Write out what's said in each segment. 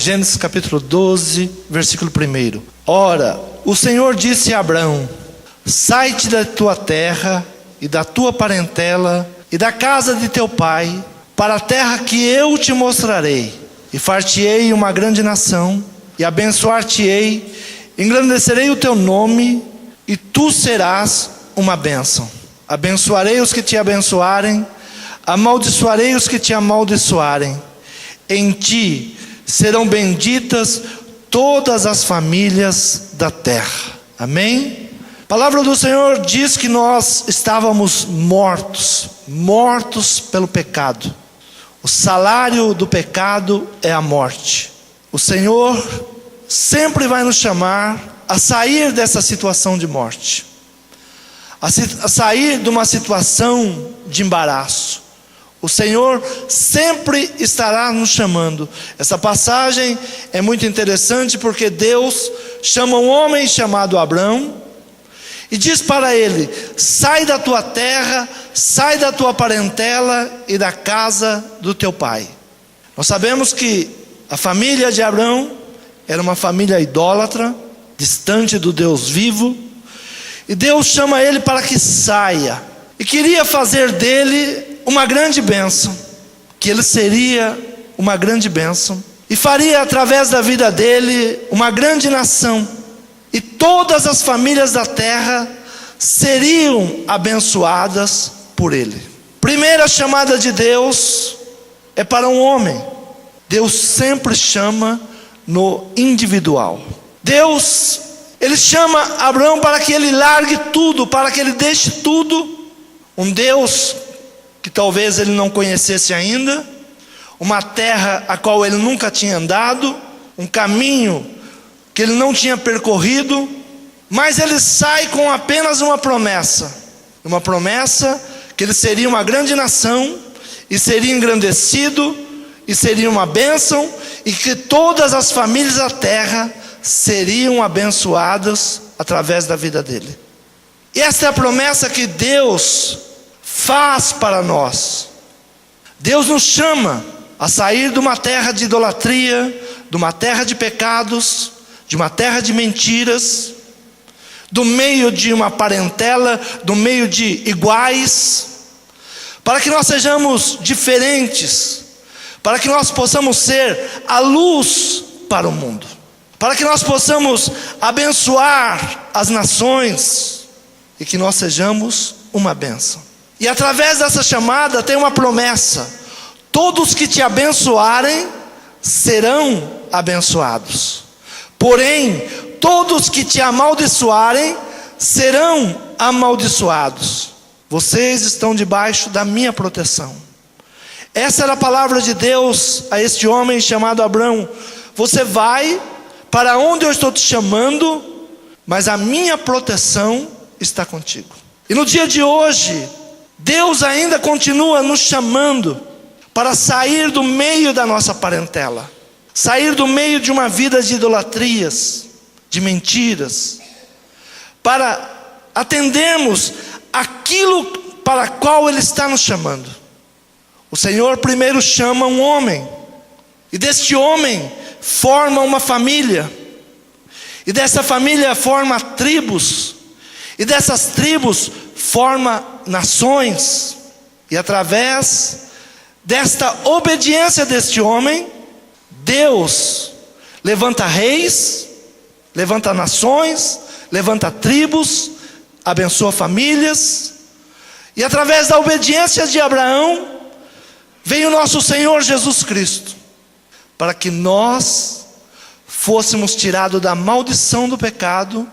Gênesis capítulo 12, versículo 1. Ora, o Senhor disse a Abrão: sai-te da tua terra e da tua parentela e da casa de teu pai, para a terra que eu te mostrarei, e far-te-ei uma grande nação, e abençoar-te-ei, engrandecerei o teu nome, e tu serás uma bênção. Abençoarei os que te abençoarem, amaldiçoarei os que te amaldiçoarem. Em ti serão benditas todas as famílias da terra. Amém? A palavra do Senhor diz que nós estávamos mortos pelo pecado. O salário do pecado é a morte. O Senhor sempre vai nos chamar a sair dessa situação de morte, a sair de uma situação de embaraço. O Senhor sempre estará nos chamando. Essa passagem é muito interessante porque Deus chama um homem chamado Abrão e diz para ele: sai da tua terra, sai da tua parentela e da casa do teu pai. Nós sabemos que a família de Abrão era uma família idólatra, distante do Deus vivo, e Deus chama ele para que saia, e queria fazer dele uma grande bênção, que ele seria uma grande bênção, e faria através da vida dele uma grande nação, e todas as famílias da terra seriam abençoadas por ele. Primeira chamada de Deus é para um homem. Deus sempre chama no individual. Deus, ele chama Abraão para que ele largue tudo, para que ele deixe tudo. Um Deus que talvez ele não conhecesse ainda, uma terra a qual ele nunca tinha andado, um caminho que ele não tinha percorrido, mas ele sai com apenas uma promessa que ele seria uma grande nação, e seria engrandecido, e seria uma bênção, e que todas as famílias da terra seriam abençoadas através da vida dele. E esta é a promessa que Deus faz para nós. Deus nos chama a sair de uma terra de idolatria, de uma terra de pecados, de uma terra de mentiras, do meio de uma parentela, do meio de iguais, para que nós sejamos diferentes, para que nós possamos ser a luz para o mundo, para que nós possamos abençoar as nações, e que nós sejamos uma bênção. E através dessa chamada tem uma promessa: todos que te abençoarem serão abençoados, porém todos que te amaldiçoarem serão amaldiçoados. Vocês estão debaixo da minha proteção. Essa era a palavra de Deus a este homem chamado Abrão. Você vai para onde eu estou te chamando, mas a minha proteção está contigo. E no dia de hoje, Deus ainda continua nos chamando para sair do meio da nossa parentela, sair do meio de uma vida de idolatrias, de mentiras, para atendermos aquilo para qual Ele está nos chamando. O Senhor primeiro chama um homem, e deste homem forma uma família, e dessa família forma tribos, e dessas tribos forma nações, e através desta obediência deste homem, Deus levanta reis, levanta nações, levanta tribos, abençoa famílias, e através da obediência de Abraão, veio o nosso Senhor Jesus Cristo, para que nós fôssemos tirados da maldição do pecado,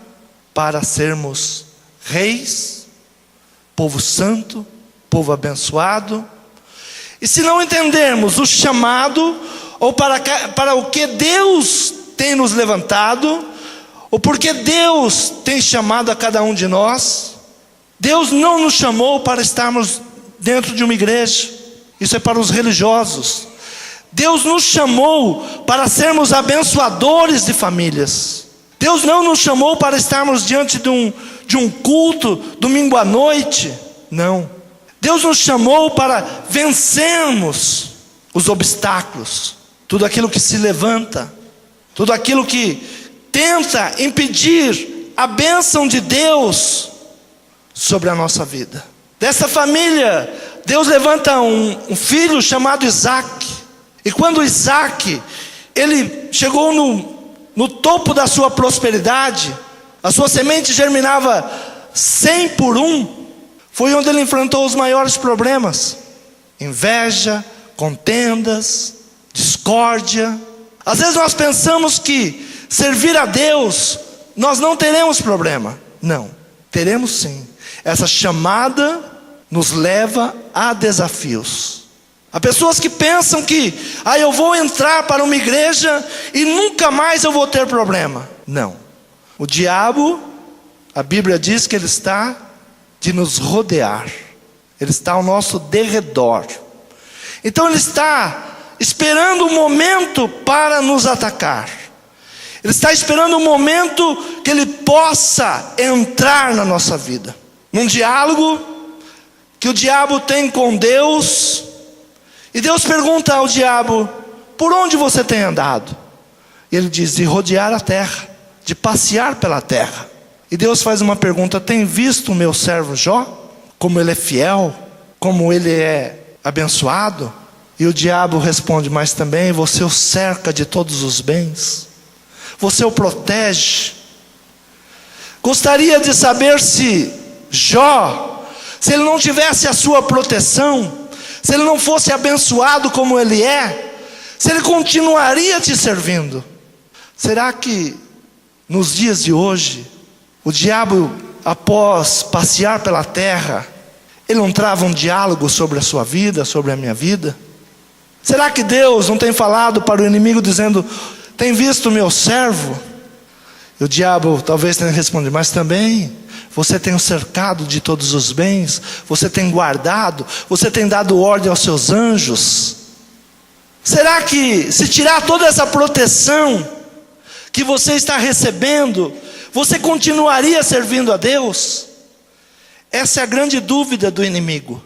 para sermos reis, povo santo, povo abençoado. E se não entendermos o chamado, ou para o que Deus tem nos levantado, ou porque Deus tem chamado a cada um de nós, Deus não nos chamou para estarmos dentro de uma igreja. Isso é para os religiosos. Deus nos chamou para sermos abençoadores de famílias. Deus não nos chamou para estarmos diante de um culto domingo à noite. Não. Deus nos chamou para vencermos os obstáculos, tudo aquilo que se levanta tudo aquilo que tenta impedir a bênção de Deus sobre a nossa vida. Dessa família, Deus levanta um filho chamado Isaac. E quando Isaac, ele chegou no topo da sua prosperidade, a sua semente germinava 100 por 1, foi onde ele enfrentou os maiores problemas: inveja, contendas, discórdia. Às vezes nós pensamos que servir a Deus, nós não teremos problema. Não, teremos sim. Essa chamada nos leva a desafios. Há pessoas que pensam que eu vou entrar para uma igreja e nunca mais eu vou ter problema. Não. O diabo, a Bíblia diz que ele está de nos rodear. Ele está ao nosso derredor. Então ele está esperando o momento para nos atacar. Ele está esperando o momento que ele possa entrar na nossa vida. Num diálogo que o diabo tem com Deus, e Deus pergunta ao diabo: por onde você tem andado? E ele diz: de rodear a terra, de passear pela terra. E Deus faz uma pergunta: tem visto o meu servo Jó? Como ele é fiel, como ele é abençoado? E o diabo responde: mas também você o cerca de todos os bens, você o protege. Gostaria de saber se Jó, se ele não tivesse a sua proteção, se ele não fosse abençoado como ele é, se ele continuaria te servindo. Será que nos dias de hoje, o diabo, após passear pela terra, ele não trava um diálogo sobre a sua vida, sobre a minha vida? Será que Deus não tem falado para o inimigo dizendo: tem visto o meu servo? E o diabo talvez tenha respondido: mas também você tem o cercado de todos os bens, você tem guardado, você tem dado ordem aos seus anjos. Será que se tirar toda essa proteção que você está recebendo, você continuaria servindo a Deus? Essa é a grande dúvida do inimigo.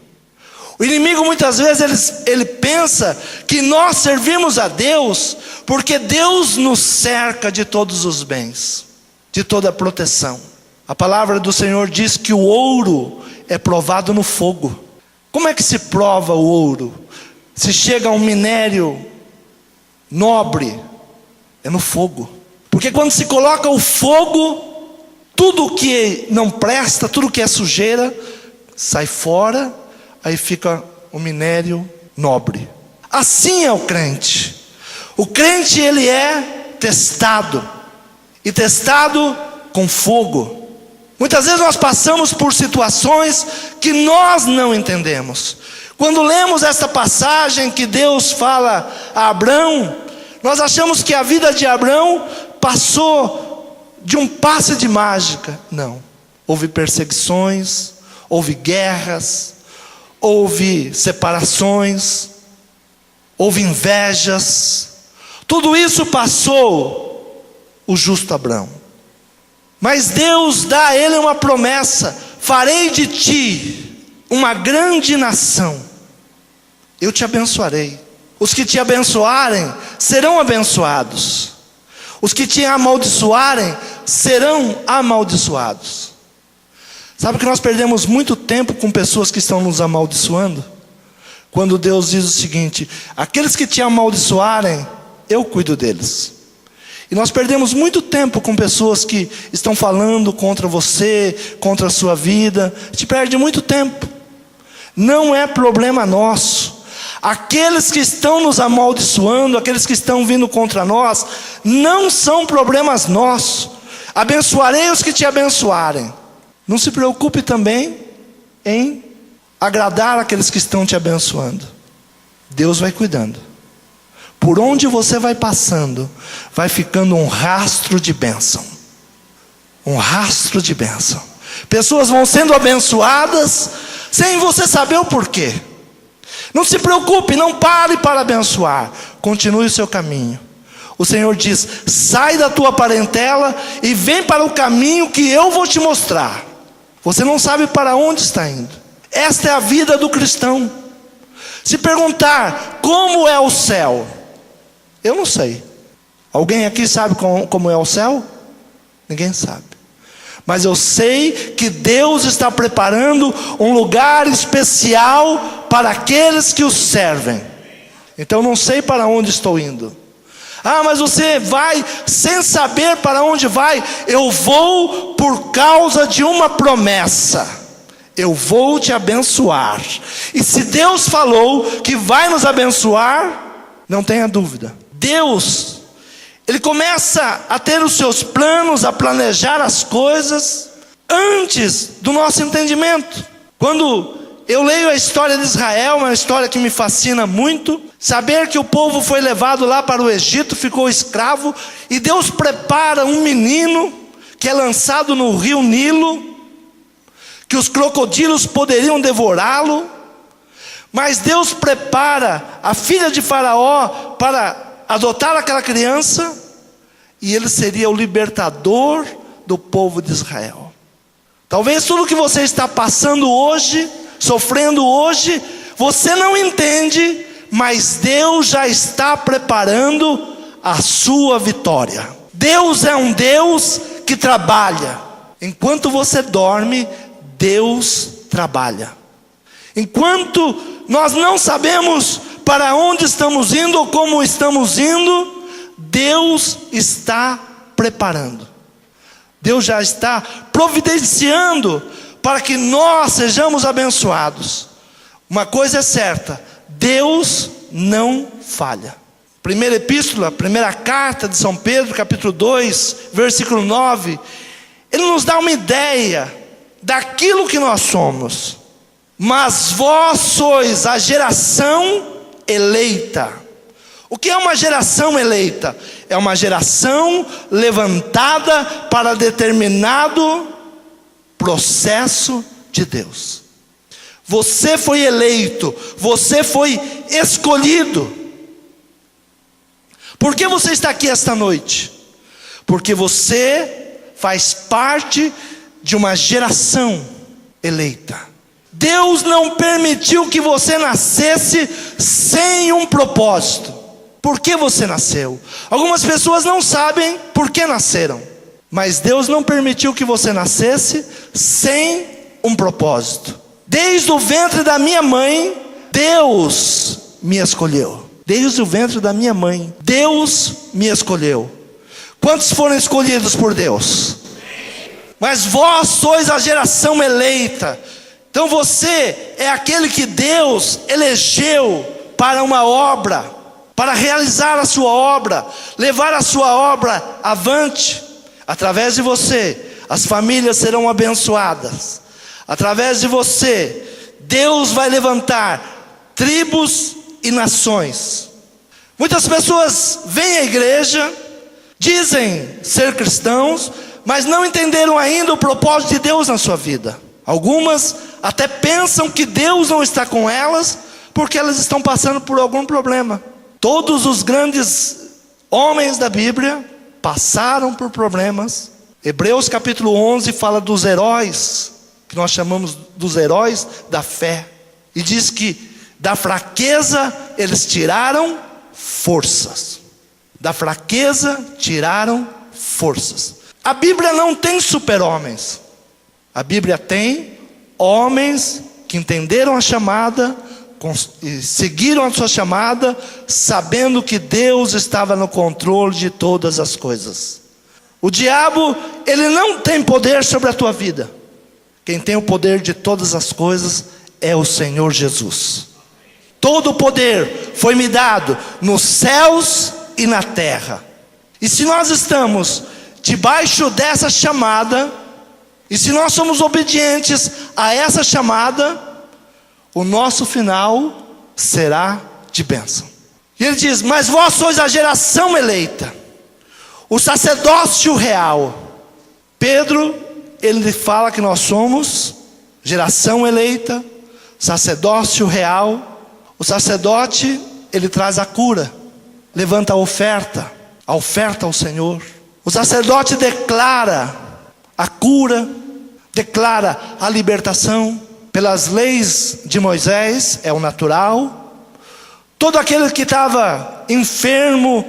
O inimigo muitas vezes ele pensa que nós servimos a Deus porque Deus nos cerca de todos os bens, de toda a proteção. A palavra do Senhor diz que o ouro é provado no fogo. Como é que se prova o ouro? Se chega a um minério nobre, é no fogo. Porque quando se coloca o fogo, tudo que não presta, tudo que é sujeira, sai fora, aí fica o minério nobre. Assim é o crente. O crente, ele é testado, e testado com fogo. Muitas vezes nós passamos por situações que nós não entendemos. Quando lemos esta passagem que Deus fala a Abrão, nós achamos que a vida de Abrão passou de um passe de mágica. Não. Houve perseguições, houve guerras, houve separações, houve invejas. Tudo isso passou o justo Abrão. Mas Deus dá a ele uma promessa: farei de ti uma grande nação, eu te abençoarei. Os que te abençoarem serão abençoados, os que te amaldiçoarem serão amaldiçoados. Sabe que nós perdemos muito tempo com pessoas que estão nos amaldiçoando? Quando Deus diz o seguinte: aqueles que te amaldiçoarem, eu cuido deles. E nós perdemos muito tempo com pessoas que estão falando contra você, contra a sua vida. A gente perde muito tempo. Não é problema nosso. Aqueles que estão nos amaldiçoando, aqueles que estão vindo contra nós, não são problemas nossos. Abençoarei os que te abençoarem. Não se preocupe também em agradar aqueles que estão te abençoando. Deus vai cuidando. Por onde você vai passando, vai ficando um rastro de bênção. Um rastro de bênção. Pessoas vão sendo abençoadas sem você saber o porquê. Não se preocupe, não pare para abençoar. Continue o seu caminho. O Senhor diz: sai da tua parentela e vem para o caminho que eu vou te mostrar. Você não sabe para onde está indo. Esta é a vida do cristão. Se perguntar como é o céu, eu não sei. Alguém aqui sabe como é o céu? Ninguém sabe. Mas eu sei que Deus está preparando um lugar especial para aqueles que o servem. Então não sei para onde estou indo. Ah, mas você vai sem saber para onde vai. Eu vou por causa de uma promessa. Eu vou te abençoar. E se Deus falou que vai nos abençoar, não tenha dúvida. Deus, Ele começa a ter os seus planos, a planejar as coisas antes do nosso entendimento. Quando eu leio a história de Israel, uma história que me fascina muito, saber que o povo foi levado lá para o Egito, ficou escravo, e Deus prepara um menino que é lançado no rio Nilo, que os crocodilos poderiam devorá-lo, mas Deus prepara a filha de Faraó para adotar aquela criança, e ele seria o libertador do povo de Israel. Talvez tudo que você está passando hoje, sofrendo hoje, você não entende, mas Deus já está preparando a sua vitória. Deus é um Deus que trabalha. Enquanto você dorme, Deus trabalha. Enquanto nós não sabemos para onde estamos indo ou como estamos indo, Deus está preparando. Deus já está providenciando para que nós sejamos abençoados. Uma coisa é certa: Deus não falha. Primeira epístola, primeira carta de São Pedro, capítulo 2, versículo 9, ele nos dá uma ideia daquilo que nós somos. Mas vós sois a geração eleita. O que é uma geração eleita? É uma geração levantada para determinado processo de Deus. Você foi eleito, você foi escolhido. Por que você está aqui esta noite? Porque você faz parte de uma geração eleita. Deus não permitiu que você nascesse sem um propósito. Por que você nasceu? Algumas pessoas não sabem por que nasceram, mas Deus não permitiu que você nascesse sem um propósito. Desde o ventre da minha mãe, Deus me escolheu. Desde o ventre da minha mãe, Deus me escolheu. Quantos foram escolhidos por Deus? Mas vós sois a geração eleita. Então você é aquele que Deus elegeu para uma obra, para realizar a sua obra, levar a sua obra avante. Através de você, as famílias serão abençoadas. Através de você, Deus vai levantar tribos e nações. Muitas pessoas vêm à igreja, dizem ser cristãos, mas não entenderam ainda o propósito de Deus na sua vida. Algumas até pensam que Deus não está com elas, porque elas estão passando por algum problema. Todos os grandes homens da Bíblia passaram por problemas. Hebreus capítulo 11 fala dos heróis, que nós chamamos dos heróis da fé. E diz que da fraqueza eles tiraram forças. Da fraqueza tiraram forças. A Bíblia não tem super-homens. A Bíblia tem homens que entenderam a chamada e seguiram a sua chamada, sabendo que Deus estava no controle de todas as coisas. O diabo, ele não tem poder sobre a tua vida. Quem tem o poder de todas as coisas é o Senhor Jesus. Todo o poder foi me dado nos céus e na terra. E se nós estamos debaixo dessa chamada, e se nós somos obedientes a essa chamada, o nosso final será de bênção. E ele diz: mas vós sois a geração eleita, o sacerdócio real. Pedro, ele fala que nós somos geração eleita, sacerdócio real. O sacerdote, ele traz a cura, levanta a oferta ao Senhor. O sacerdote declara a cura, declara a libertação. Pelas leis de Moisés, é o natural. Todo aquele que estava enfermo,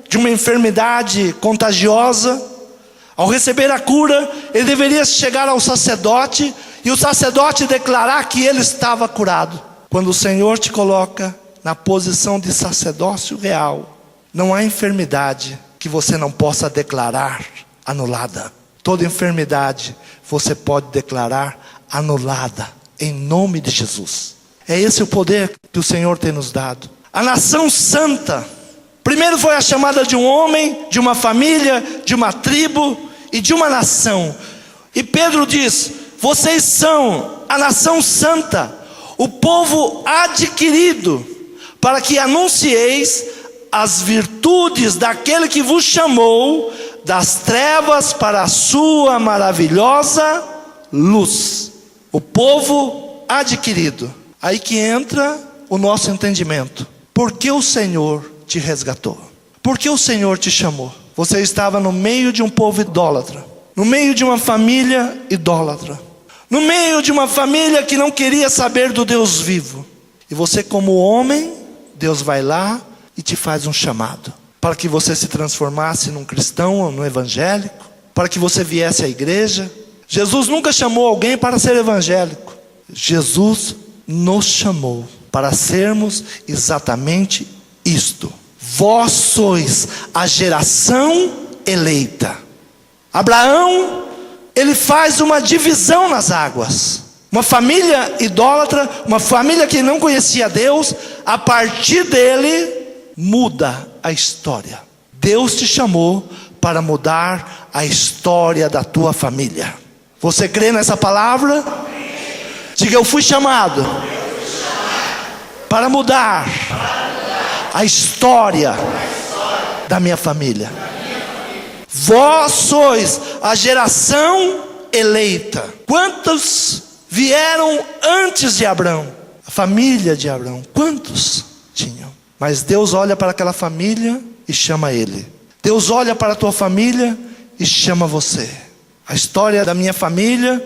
de uma enfermidade contagiosa. Ao receber a cura, ele deveria chegar ao sacerdote e o sacerdote declarar que ele estava curado. Quando o Senhor te coloca na posição de sacerdócio real, não há enfermidade que você não possa declarar anulada. Toda enfermidade você pode declarar anulada, em nome de Jesus. É esse o poder que o Senhor tem nos dado. A nação santa, primeiro foi a chamada de um homem, de uma família, de uma tribo e de uma nação. E Pedro diz: vocês são a nação santa, o povo adquirido, para que anuncieis as virtudes daquele que vos chamou das trevas para a sua maravilhosa luz. O povo adquirido. Aí que entra o nosso entendimento. Por que o Senhor te resgatou? Por que o Senhor te chamou? Você estava no meio de um povo idólatra, no meio de uma família idólatra, no meio de uma família que não queria saber do Deus vivo. E você, como homem, Deus vai lá e te faz um chamado, para que você se transformasse num cristão ou num evangélico, para que você viesse à igreja. Jesus nunca chamou alguém para ser evangélico. Jesus nos chamou para sermos exatamente isto. Vós sois a geração eleita. Abraão, ele faz uma divisão nas águas. Uma família idólatra, uma família que não conhecia Deus, a partir dele muda a história. Deus te chamou para mudar a história da tua família. Você crê nessa palavra? Diga: eu fui chamado para mudar a história da minha família. Vós sois a geração eleita. Quantos vieram antes de Abraão? A família de Abraão, quantos tinham? Mas Deus olha para aquela família e chama ele. Deus olha para a tua família e chama você. A história da minha família,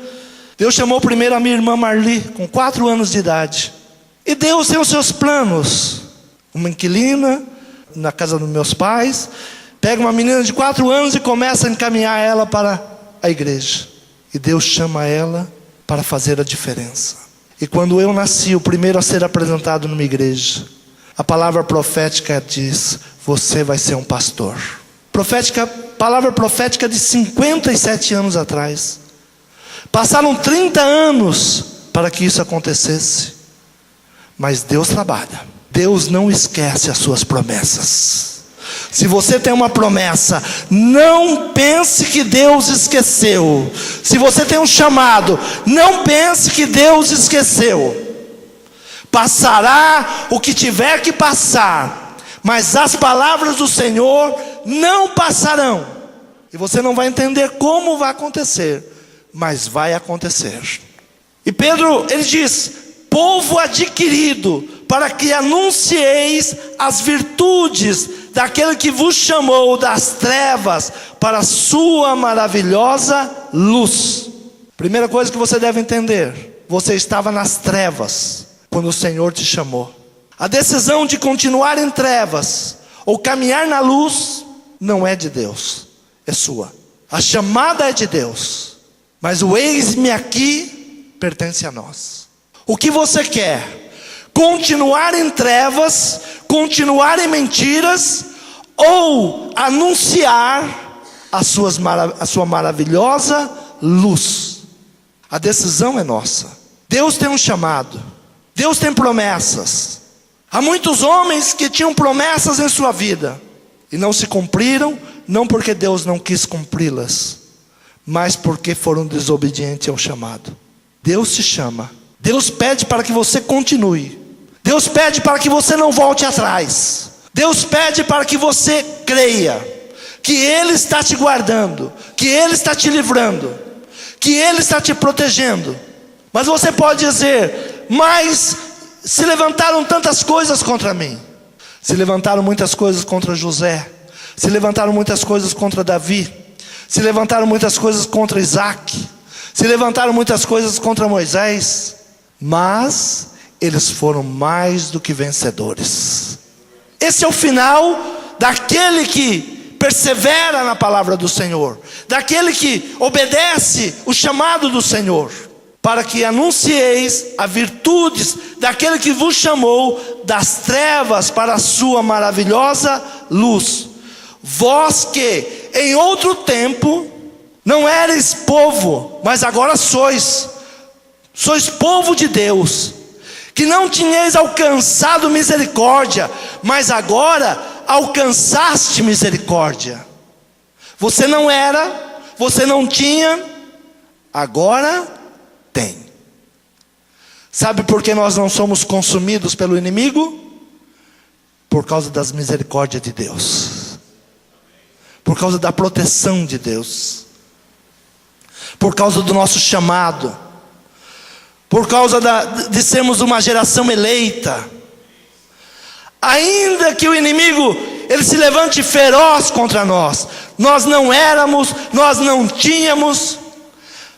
Deus chamou primeiro a minha irmã Marli, com 4 anos de idade. E Deus tem os seus planos. Uma inquilina na casa dos meus pais, pega uma menina de 4 anos e começa a encaminhar ela para a igreja. E Deus chama ela para fazer a diferença. E quando eu nasci, o primeiro a ser apresentado numa igreja, a palavra profética diz: você vai ser um pastor. Palavra profética de 57 anos atrás. Passaram 30 anos para que isso acontecesse. Mas Deus trabalha. Deus não esquece as suas promessas. Se você tem uma promessa, não pense que Deus esqueceu. Se você tem um chamado, não pense que Deus esqueceu. Passará o que tiver que passar, mas as palavras do Senhor não passarão. E você não vai entender como vai acontecer, mas vai acontecer. E Pedro, ele diz: povo adquirido, para que anuncieis as virtudes daquele que vos chamou das trevas para a sua maravilhosa luz. Primeira coisa que você deve entender: você estava nas trevas quando o Senhor te chamou. A decisão de continuar em trevas ou caminhar na luz não é de Deus, é sua. A chamada é de Deus, mas o eis-me aqui pertence a nós. O que você quer? Continuar em trevas, continuar em mentiras, ou anunciar a sua maravilhosa luz? A decisão é nossa. Deus tem um chamado, Deus tem promessas. Há muitos homens que tinham promessas em sua vida e não se cumpriram, não porque Deus não quis cumpri-las, mas porque foram desobedientes ao chamado. Deus te chama, Deus pede para que você continue, Deus pede para que você não volte atrás, Deus pede para que você creia que Ele está te guardando, que Ele está te livrando, que Ele está te protegendo. Mas você pode dizer: mas se levantaram tantas coisas contra mim. Se levantaram muitas coisas contra José, se levantaram muitas coisas contra Davi, se levantaram muitas coisas contra Isaac, se levantaram muitas coisas contra Moisés, mas eles foram mais do que vencedores. Esse é o final daquele que persevera na palavra do Senhor, daquele que obedece o chamado do Senhor, para que anuncieis as virtudes daquele que vos chamou das trevas para a sua maravilhosa luz. Vós que em outro tempo não eres povo, mas agora sois povo de Deus, que não tinhais alcançado misericórdia, mas agora alcançaste misericórdia. Você não era, você não tinha, agora tem. Sabe por que nós não somos consumidos pelo inimigo? Por causa das misericórdias de Deus, por causa da proteção de Deus, por causa do nosso chamado, por causa de sermos uma geração eleita. Ainda que o inimigo ele se levante feroz contra nós, nós não éramos, nós não tínhamos,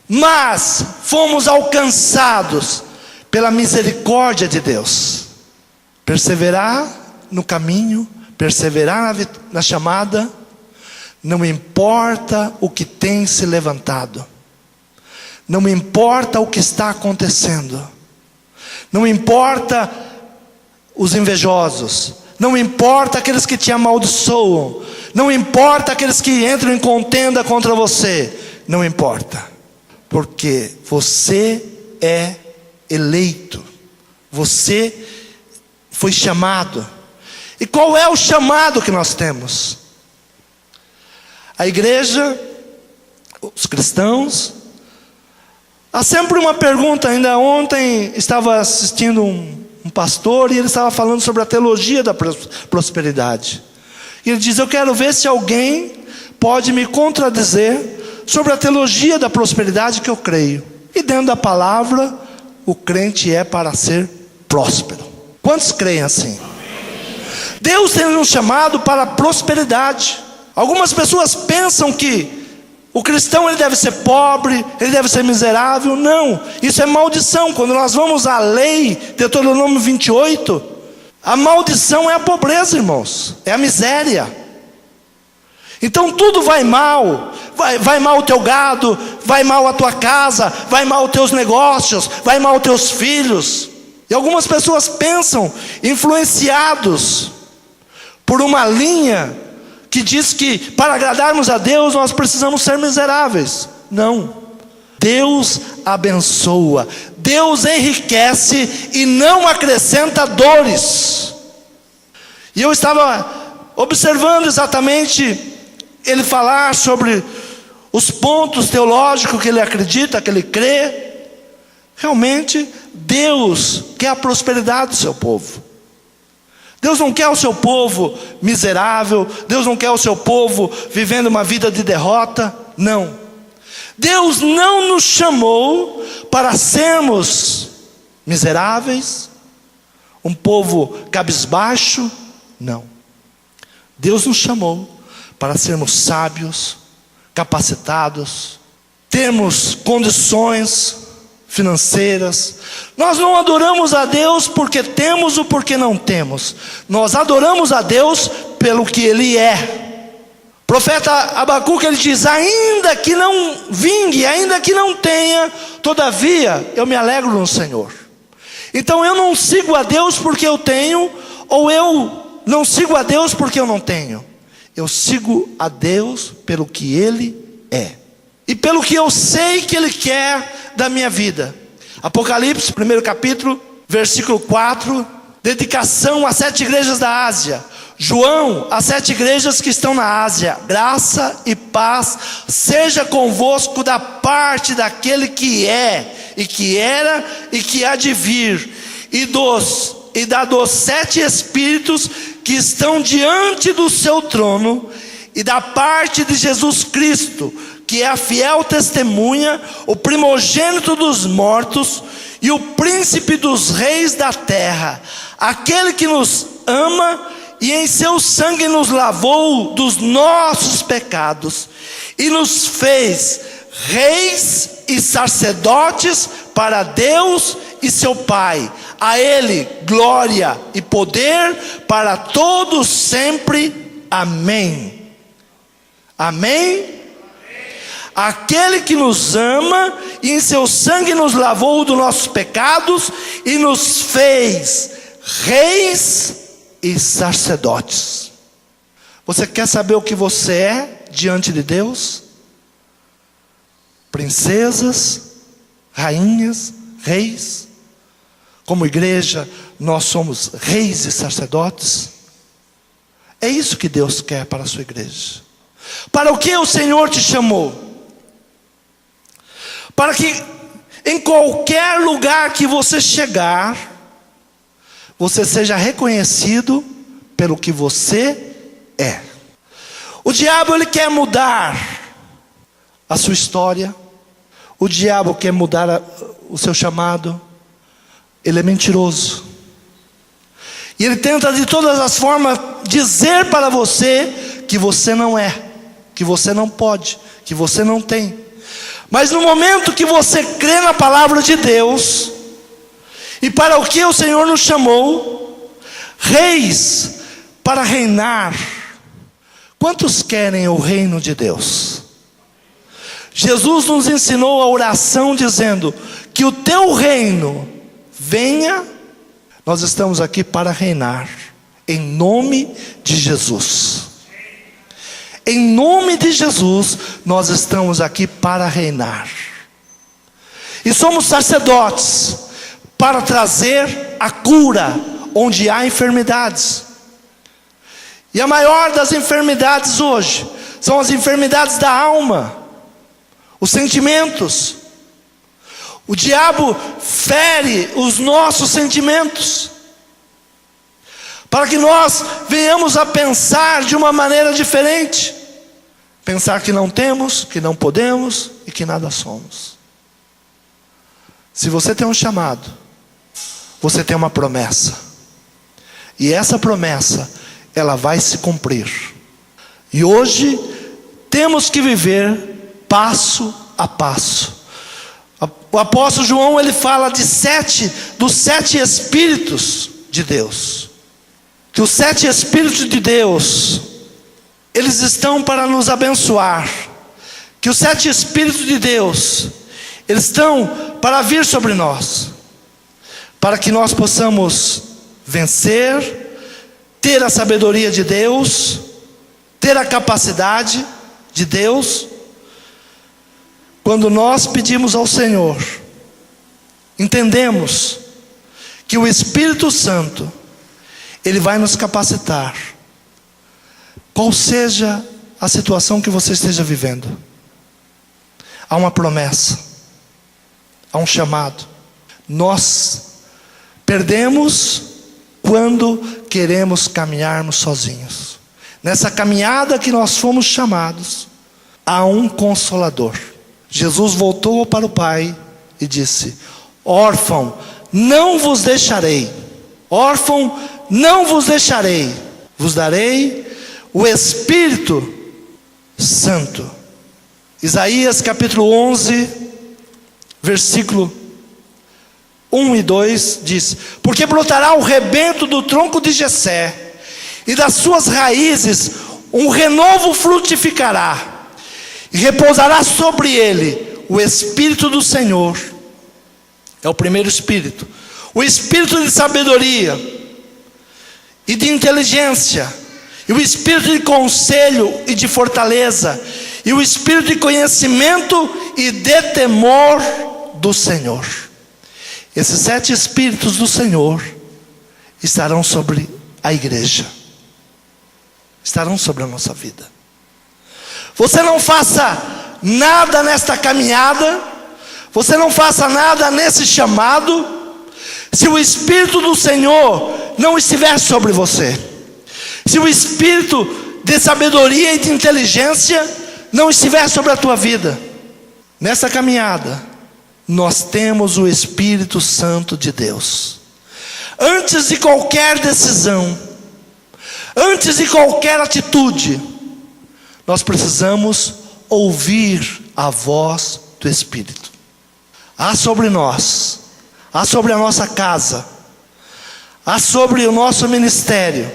mas fomos alcançados pela misericórdia de Deus. Perseverar no caminho, perseverar na chamada, não importa o que tem se levantado, não importa o que está acontecendo, não importa os invejosos, não importa aqueles que te amaldiçoam, não importa aqueles que entram em contenda contra você, não importa, porque você é eleito, você foi chamado. E qual é o chamado que nós temos? A igreja, os cristãos, há sempre uma pergunta. Ainda ontem estava assistindo um pastor e ele estava falando sobre a teologia da prosperidade. E ele diz: eu quero ver se alguém pode me contradizer sobre a teologia da prosperidade que eu creio. E dentro da palavra, o crente é para ser próspero. Quantos creem assim? Deus tem um chamado para a prosperidade. Algumas pessoas pensam que o cristão ele deve ser pobre, ele deve ser miserável. Não, isso é maldição. Quando nós vamos à lei, Deuteronômio 28, a maldição é a pobreza, irmãos, é a miséria. Então tudo vai mal, vai mal o teu gado, vai mal a tua casa, vai mal os teus negócios, vai mal os teus filhos. E algumas pessoas pensam, influenciados por uma linha que diz que para agradarmos a Deus nós precisamos ser miseráveis. Não, Deus abençoa, Deus enriquece e não acrescenta dores. E eu estava observando exatamente ele falar sobre os pontos teológicos que ele acredita, que ele crê. Realmente Deus quer a prosperidade do seu povo. Deus não quer o seu povo miserável, Deus não quer o seu povo vivendo uma vida de derrota, não. Deus não nos chamou para sermos miseráveis, um povo cabisbaixo, não. Deus nos chamou para sermos sábios, capacitados, termos condições financeiras. Nós não adoramos a Deus porque temos ou porque não temos. Nós adoramos a Deus pelo que Ele é. O profeta Abacuque ele diz: ainda que não vingue, ainda que não tenha, todavia eu me alegro no Senhor. Então eu não sigo a Deus porque eu tenho, ou eu não sigo a Deus porque eu não tenho. Eu sigo a Deus pelo que Ele é e pelo que eu sei que Ele quer da minha vida. Apocalipse, 1º capítulo, versículo 4, dedicação às 7 igrejas da Ásia. João, as 7 igrejas que estão na Ásia: graça e paz seja convosco da parte daquele que é, e que era, e que há de vir, e dos 7 espíritos que estão diante do seu trono, e da parte de Jesus Cristo, que é a fiel testemunha, o primogênito dos mortos e o príncipe dos reis da terra, aquele que nos ama e em seu sangue nos lavou dos nossos pecados e nos fez reis e sacerdotes para Deus e seu Pai. A Ele glória e poder para todos sempre. amém. Amém? Aquele que nos ama e em seu sangue nos lavou dos nossos pecados e nos fez reis e sacerdotes. Você quer saber o que você é diante de Deus? Princesas, rainhas, reis. Como igreja, nós somos reis e sacerdotes. É isso que Deus quer para a sua igreja. Para o que o Senhor te chamou? Para que em qualquer lugar que você chegar, você seja reconhecido pelo que você é. O diabo, ele quer mudar a sua história. O diabo quer mudar o seu chamado. Ele é mentiroso. E ele tenta de todas as formas dizer para você que você não é, que você não pode, que você não tem. Mas no momento que você crê na palavra de Deus, e para o que o Senhor nos chamou, reis para reinar. Quantos querem o reino de Deus? Jesus nos ensinou a oração dizendo que o teu reino venha. Nós estamos aqui para reinar, em nome de Jesus. Em nome de Jesus, nós estamos aqui para reinar. E somos sacerdotes para trazer a cura onde há enfermidades. E a maior das enfermidades hoje são as enfermidades da alma, os sentimentos. O diabo fere os nossos sentimentos, para que nós venhamos a pensar de uma maneira diferente. Pensar que não temos, que não podemos e que nada somos. Se você tem um chamado, você tem uma promessa. E essa promessa, ela vai se cumprir. E hoje, temos que viver passo a passo. O apóstolo João, ele fala dos 7 Espíritos de Deus. Que os 7 Espíritos de Deus, eles estão para nos abençoar. Que os 7 Espíritos de Deus, eles estão para vir sobre nós, para que nós possamos vencer, ter a sabedoria de Deus, ter a capacidade de Deus. Quando nós pedimos ao Senhor, entendemos que o Espírito Santo, ele vai nos capacitar. Qual seja a situação que você esteja vivendo, há uma promessa, há um chamado. Nós perdemos quando queremos caminharmos sozinhos. Nessa caminhada que nós fomos chamados, há um Consolador. Jesus voltou para o Pai e disse: órfão, não vos deixarei. Órfão, não vos deixarei. Vos darei o Espírito Santo. Isaías capítulo 11, versículo 1 e 2 diz: porque brotará o rebento do tronco de Jessé, e das suas raízes um renovo frutificará, e repousará sobre ele o Espírito do Senhor. É o primeiro Espírito. O Espírito de sabedoria e de inteligência, e o Espírito de conselho e de fortaleza, e o Espírito de conhecimento e de temor do Senhor. Esses 7 Espíritos do Senhor estarão sobre a igreja, estarão sobre a nossa vida. Você não faça nada nesta caminhada, você não faça nada nesse chamado, se o Espírito do Senhor não estiver sobre você. Se o Espírito de sabedoria e de inteligência não estiver sobre a tua vida. Nessa caminhada, nós temos o Espírito Santo de Deus. Antes de qualquer decisão, antes de qualquer atitude, nós precisamos ouvir a voz do Espírito. Há sobre nós, há sobre a nossa casa, há sobre o nosso ministério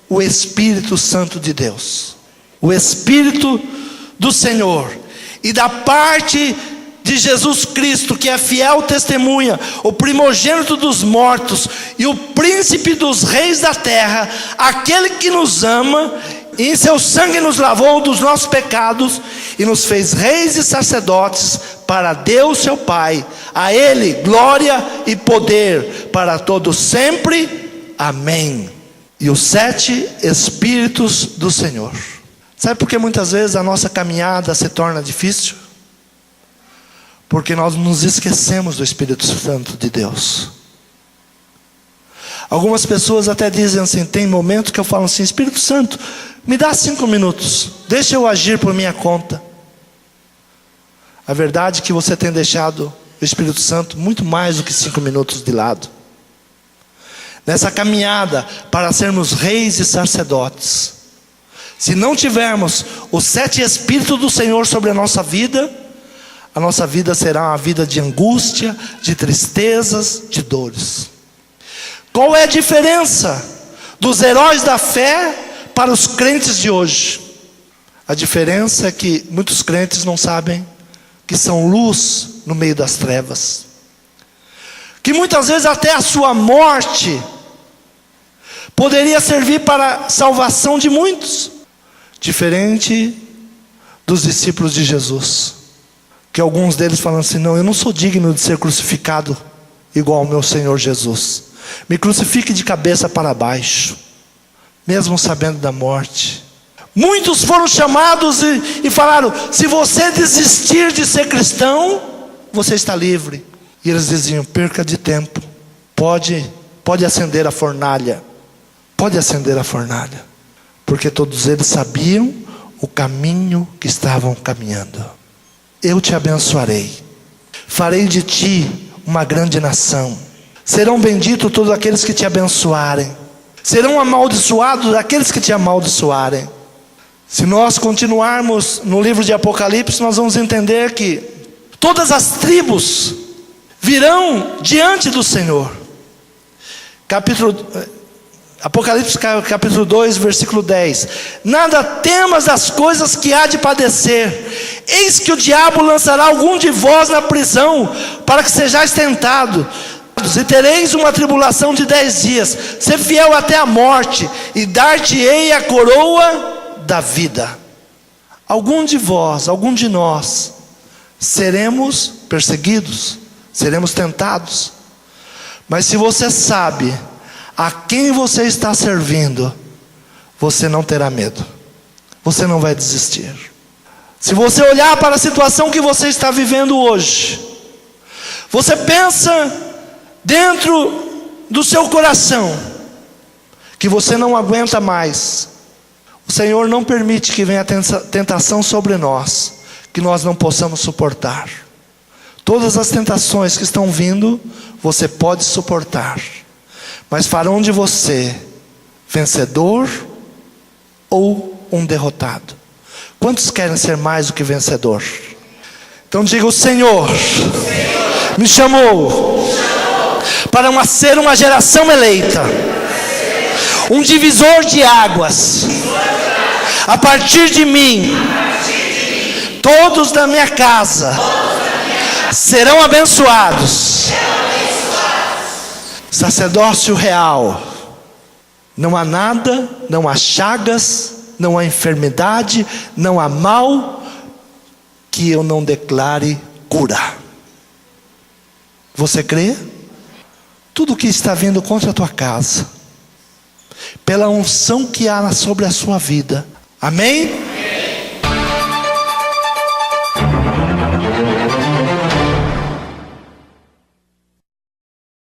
o Espírito Santo de Deus, o Espírito do Senhor, e da parte de Jesus Cristo, que é fiel testemunha, o primogênito dos mortos e o príncipe dos reis da terra, aquele que nos ama e em seu sangue nos lavou dos nossos pecados e nos fez reis e sacerdotes para Deus seu Pai. A Ele glória e poder para todos sempre. Amém. E os 7 Espíritos do Senhor. Sabe por que muitas vezes a nossa caminhada se torna difícil? Porque nós nos esquecemos do Espírito Santo de Deus. Algumas pessoas até dizem assim, tem momentos que eu falo assim, Espírito Santo, me dá 5 minutos, deixa eu agir por minha conta. A verdade é que você tem deixado o Espírito Santo muito mais do que 5 minutos de lado. Nessa caminhada para sermos reis e sacerdotes, se não tivermos os 7 Espíritos do Senhor sobre a nossa vida será uma vida de angústia, de tristezas, de dores. Qual é a diferença dos heróis da fé para os crentes de hoje? A diferença é que muitos crentes não sabem que são luz no meio das trevas, que muitas vezes até a sua morte poderia servir para a salvação de muitos, diferente dos discípulos de Jesus, que alguns deles falam assim, não, eu não sou digno de ser crucificado igual ao meu Senhor Jesus, me crucifique de cabeça para baixo, mesmo sabendo da morte. Muitos foram chamados e falaram, se você desistir de ser cristão, você está livre. E eles diziam, perca de tempo, pode acender a fornalha, porque todos eles sabiam o caminho que estavam caminhando. Eu te abençoarei, farei de ti uma grande nação, serão benditos todos aqueles que te abençoarem, serão amaldiçoados aqueles que te amaldiçoarem. Se nós continuarmos no livro de Apocalipse, nós vamos entender que todas as tribos virão diante do Senhor. Apocalipse capítulo 2, versículo 10. Nada temas das coisas que há de padecer. Eis que o diabo lançará algum de vós na prisão, para que sejais tentado. E tereis uma tribulação de 10 dias. Ser fiel até a morte, e dar-te-ei a coroa da vida. Algum de vós, algum de nós, seremos perseguidos, seremos tentados. Mas se você sabe a quem você está servindo, você não terá medo, você não vai desistir. Se você olhar para a situação que você está vivendo hoje, você pensa dentro do seu coração que você não aguenta mais, o Senhor não permite que venha tentação sobre nós, que nós não possamos suportar. Todas as tentações que estão vindo, você pode suportar, mas farão de você vencedor ou um derrotado. Quantos querem ser mais do que vencedor? Então diga, o Senhor me chamou para ser uma geração eleita, um divisor de águas. A partir de mim, todos da minha casa serão abençoados. Sacerdócio real. Não há nada, não há chagas, não há enfermidade, não há mal que eu não declare cura. Você crê? Tudo que está vindo contra a tua casa, pela unção que há sobre a sua vida, amém?